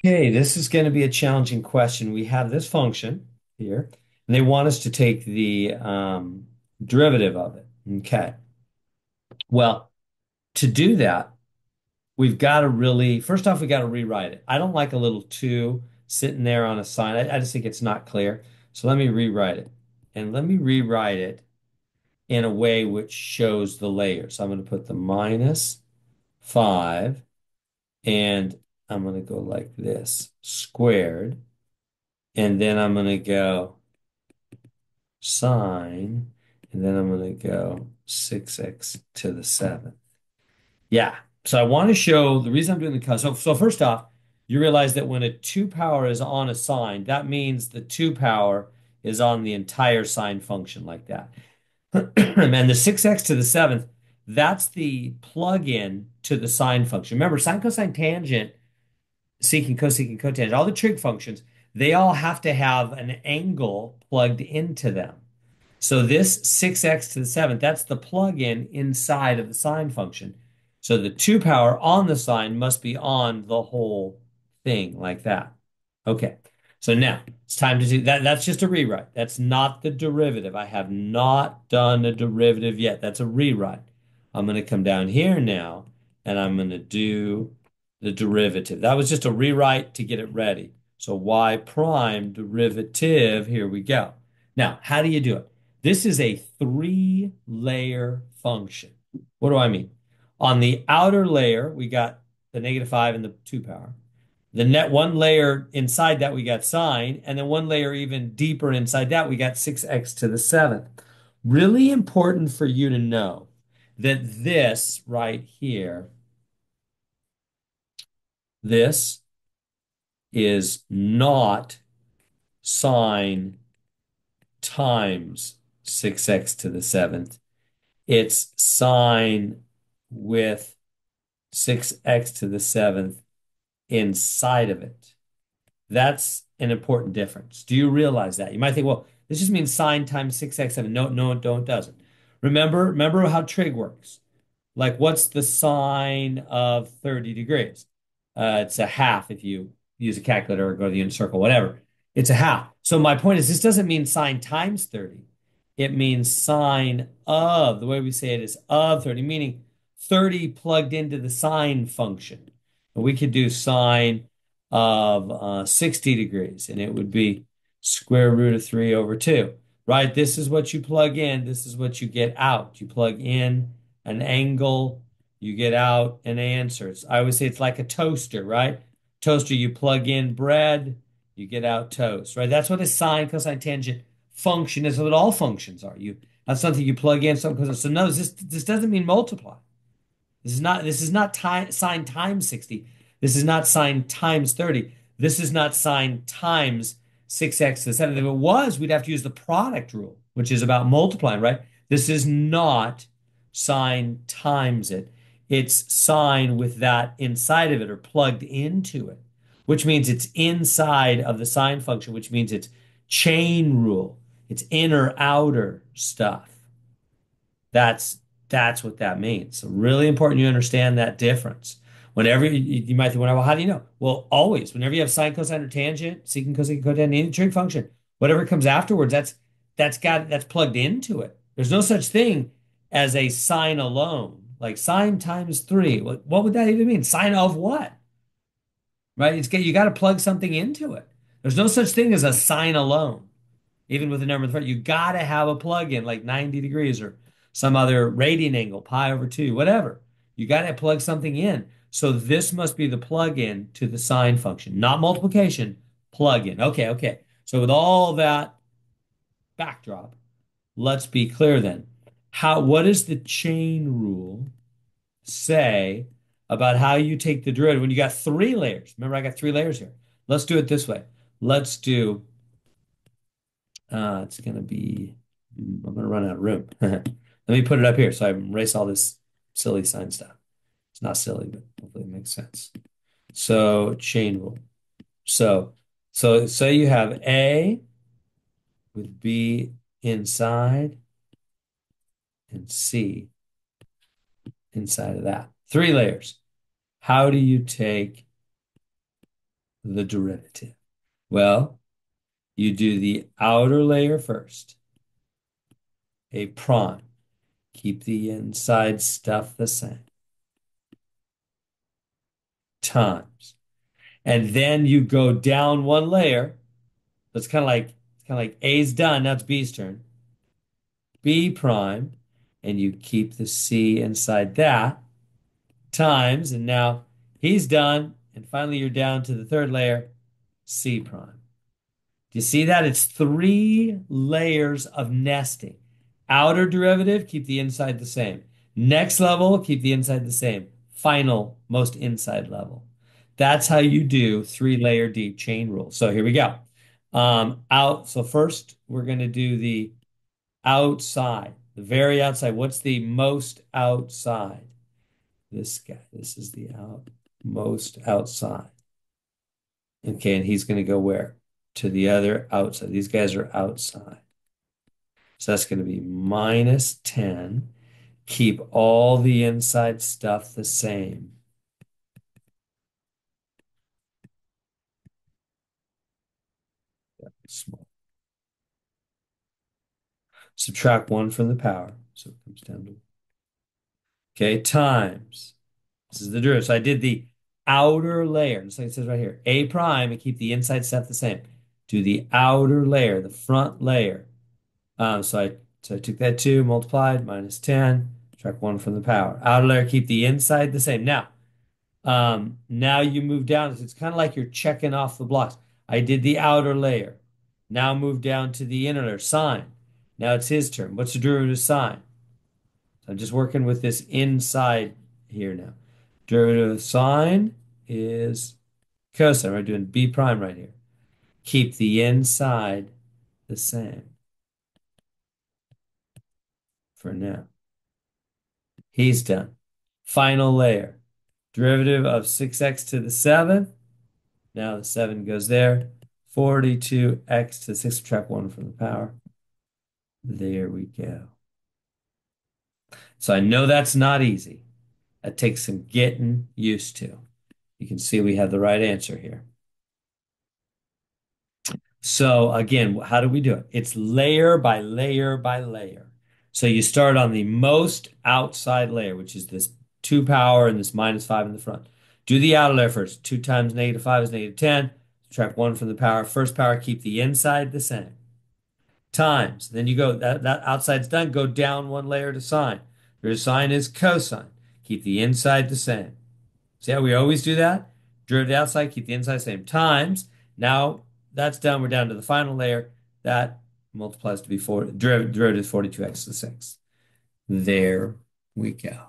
Okay, this is going to be a challenging question. We have this function here, and they want us to take the derivative of it. Okay. Well, to do that, we've got to really, first off, we got to rewrite it. I don't like a little two sitting there on a sign. I just think it's not clear. So let me rewrite it. And let me rewrite it in a way which shows the layers. So I'm going to put the minus 5, and I'm going to go like this, squared. And then I'm going to go sine, and then I'm going to go 6x to the 7th. Yeah. So I want to show the reason I'm doing the cos. So first off, you realize that when a 2 power is on a sine, that means the 2 power is on the entire sine function like that. And the 6x to the 7th, that's the plug-in to the sine function. Remember, sine, cosine, tangent, secant, cosecant, cotangent, all the trig functions, they all have to have an angle plugged into them. So this 6x to the 7th, that's the plug-in inside of the sine function. So the 2 power on the sine must be on the whole thing like that. Okay. So now it's time to do that. That's just a rewrite. That's not the derivative. I have not done a derivative yet. That's a rewrite. I'm going to come down here now and I'm going to do the derivative. That was just a rewrite to get it ready. So y prime derivative, here we go. Now, how do you do it? This is a three-layer function. What do I mean? On the outer layer, we got the -5 and the 2 power. The net one layer inside that we got sine, and then one layer even deeper inside that we got 6x to the 7th. Really important for you to know that this right here, this is not sine times 6x to the 7th. It's sine with 6x to the 7th inside of it. That's an important difference. Do you realize that? You might think, well, this just means sine times 6x7. No, no, it doesn't. Remember how trig works. Like, what's the sine of 30 degrees? It's a half if you use a calculator or go to the unit circle, whatever. It's a half. So my point is, this doesn't mean sine times 30. It means sine of, the way we say it is of 30, meaning 30 plugged into the sine function. And we could do sine of 60 degrees, and it would be square root of 3 over 2, right? This is what you plug in. This is what you get out. You plug in an angle, you get out an answer. I always say it's like a toaster, right? Toaster, you plug in bread, you get out toast, right? That's what a sine, cosine, tangent function is. What all functions are. That's something you plug in, something cosine. So no, this doesn't mean multiply. This is not sine times 60. This is not sine times 30. This is not sine times 6x to the 7th. If it was, we'd have to use the product rule, which is about multiplying, right? This is not sine times it. It's sine with that inside of it or plugged into it, which means it's inside of the sine function, which means it's chain rule. It's inner outer stuff. That's that's what that means. So really important you understand that difference. Whenever you might think, well, how do you know? Well, always, whenever you have sine, cosine, or tangent, secant, cosecant, cotangent, any trig function, whatever comes afterwards, that's plugged into it. There's no such thing as a sine alone, like sine times 3. What would that even mean? Sine of what? Right? You got to plug something into it. There's no such thing as a sine alone even with the number in front. You got to have a plug-in like 90 degrees or some other radian angle, pi over 2, whatever. You got to plug something in. So this must be the plug-in to the sine function, not multiplication, plug-in. Okay, okay. So with all that backdrop, let's be clear then. What does the chain rule say about how you take the derivative when you got three layers? Remember, I got three layers here. Let's do it this way. Let's do it's gonna be, I'm gonna run out of room. Let me put it up here so I erase all this silly sign stuff. It's not silly, but hopefully it makes sense. So chain rule. So say you have A with B inside and C inside of that. Three layers. How do you take the derivative? Well, you do the outer layer first, a prime. Keep the inside stuff the same, times. And then you go down one layer. It's kind of like A's done, now it's B's turn. B prime, and you keep the C inside that, times, and now he's done, and finally you're down to the third layer, C prime. Do you see that? It's three layers of nesting. Outer derivative, keep the inside the same. Next level, keep the inside the same. Final, most inside level. That's how you do three-layer deep chain rule. So here we go. Out. So first, we're going to do the outside, the very outside. What's the most outside? This guy. This is the most outside. Okay, and he's going to go where? To the other outside. These guys are outside. So that's going to be minus 10. Keep all the inside stuff the same. Small. Subtract 1 from the power. So it comes down to, okay, times. This is the derivative. So I did the outer layer, just like it says right here, A prime, and keep the inside stuff the same. Do the outer layer, the front layer. So I took that 2, multiplied, minus 10, subtract 1 from the power. Outer layer, keep the inside the same. Now you move down. It's kind of like you're checking off the blocks. I did the outer layer. Now move down to the inner layer, sine. Now it's his turn. What's the derivative of sine? I'm just working with this inside here now. Derivative of sine is cosine. We're doing B prime right here. Keep the inside the same for now. He's done. Final layer. Derivative of 6x to the 7th. Now the 7 goes there. 42x to the 6, subtract 1 from the power. There we go. So I know that's not easy. That takes some getting used to. You can see we have the right answer here. So again, how do we do it? It's layer by layer by layer. So you start on the most outside layer, which is this 2 power and this minus 5 in the front. Do the outer layer first. 2 times negative 5 is negative 10. Subtract 1 from the power. First power, keep the inside the same. Times. Then you go, that outside's done, go down one layer to sine. Your sine is cosine. Keep the inside the same. See how we always do that? Derivative the outside, keep the inside the same. Times. Now that's done. We're down to the final layer. That multiplies to be 4. Derivative is 42x to the 6. There we go.